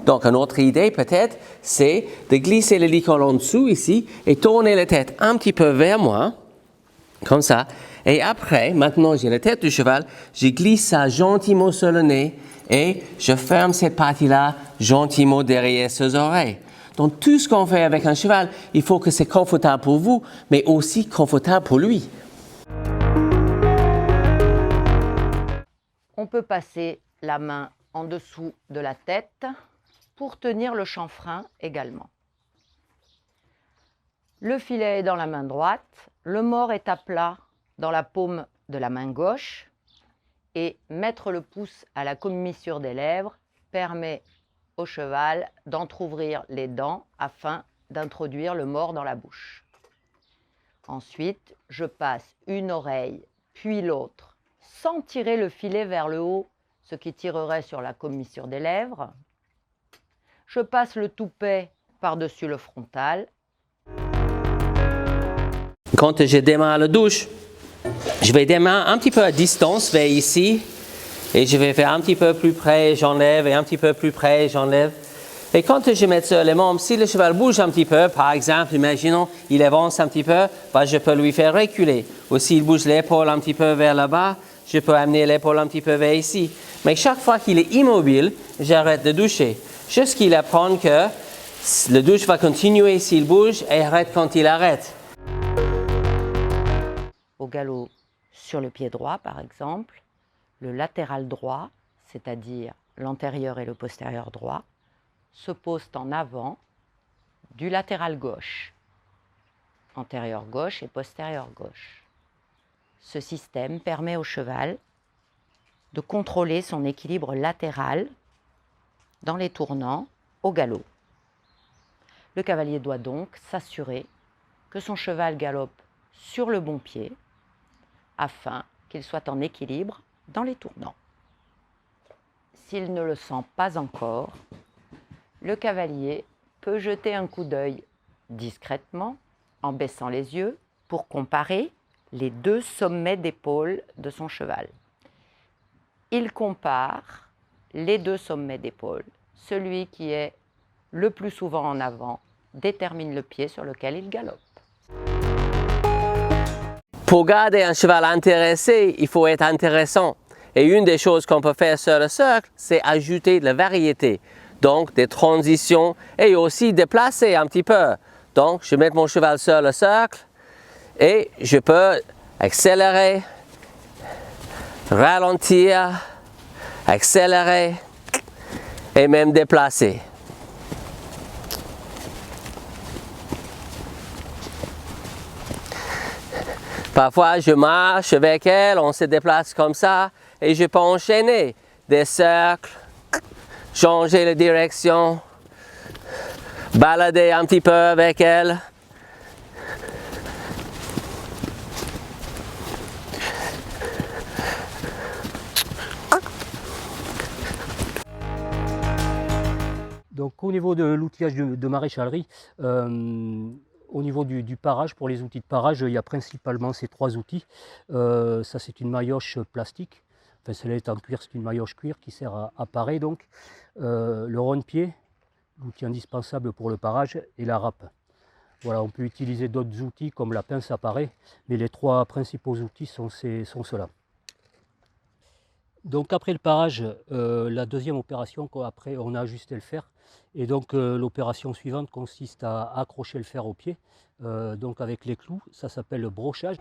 Donc, une autre idée peut-être, c'est de glisser le licol en dessous ici et tourner la tête un petit peu vers moi, comme ça. Et après, maintenant j'ai la tête du cheval, je glisse ça gentiment sur le nez et je ferme cette partie-là gentiment derrière ses oreilles. Donc, tout ce qu'on fait avec un cheval, il faut que c'est confortable pour vous, mais aussi confortable pour lui. On peut passer la main en dessous de la tête pour tenir le chanfrein également. Le filet est dans la main droite, le mors est à plat dans la paume de la main gauche et mettre le pouce à la commissure des lèvres permet au cheval d'entrouvrir les dents afin d'introduire le mors dans la bouche. Ensuite, je passe une oreille puis l'autre sans tirer le filet vers le haut, ce qui tirerait sur la commissure des lèvres. Je passe le toupet par-dessus le frontal. Quand je démarre la douche, je vais démarrer un petit peu à distance vers ici et je vais faire un petit peu plus près, j'enlève et un petit peu plus près, j'enlève. Et quand je mets sur les membres, si le cheval bouge un petit peu, par exemple, imaginons, il avance un petit peu, bah, je peux lui faire reculer. Ou s'il bouge l'épaule un petit peu vers là-bas, je peux amener l'épaule un petit peu vers ici. Mais chaque fois qu'il est immobile, j'arrête de doucher. Jusqu'à qu'il apprenne que le douche va continuer s'il bouge et arrête quand il arrête. Au galop sur le pied droit, par exemple, le latéral droit, c'est-à-dire l'antérieur et le postérieur droit, se posent en avant du latéral gauche, antérieur gauche et postérieur gauche. Ce système permet au cheval de contrôler son équilibre latéral dans les tournants au galop. Le cavalier doit donc s'assurer que son cheval galope sur le bon pied afin qu'il soit en équilibre dans les tournants. S'il ne le sent pas encore, le cavalier peut jeter un coup d'œil discrètement en baissant les yeux pour comparer les deux sommets d'épaule de son cheval. Il compare les deux sommets d'épaule. Celui qui est le plus souvent en avant détermine le pied sur lequel il galope. Pour garder un cheval intéressé, il faut être intéressant. Et une des choses qu'on peut faire sur le cercle, c'est ajouter de la variété. Donc des transitions et aussi déplacer un petit peu. Donc je mets mon cheval sur le cercle et je peux accélérer, ralentir, accélérer et même déplacer. Parfois je marche avec elle, on se déplace comme ça et je peux enchaîner des cercles, changer la direction, balader un petit peu avec elle. Donc au niveau de l'outillage de maréchalerie, au niveau du parage, pour les outils de parage, il y a principalement ces trois outils. Ça c'est une maillotche plastique, enfin celle-là est en cuir, c'est une maillotche cuir qui sert à parer donc. Le rond-pied, l'outil indispensable pour le parage, et la râpe. Voilà, on peut utiliser d'autres outils comme la pince à parer, mais les trois principaux outils sont ceux-là. Donc après le parage, la deuxième opération, après on a ajusté le fer, et donc l'opération suivante consiste à accrocher le fer au pied, donc avec les clous, ça s'appelle le brochage.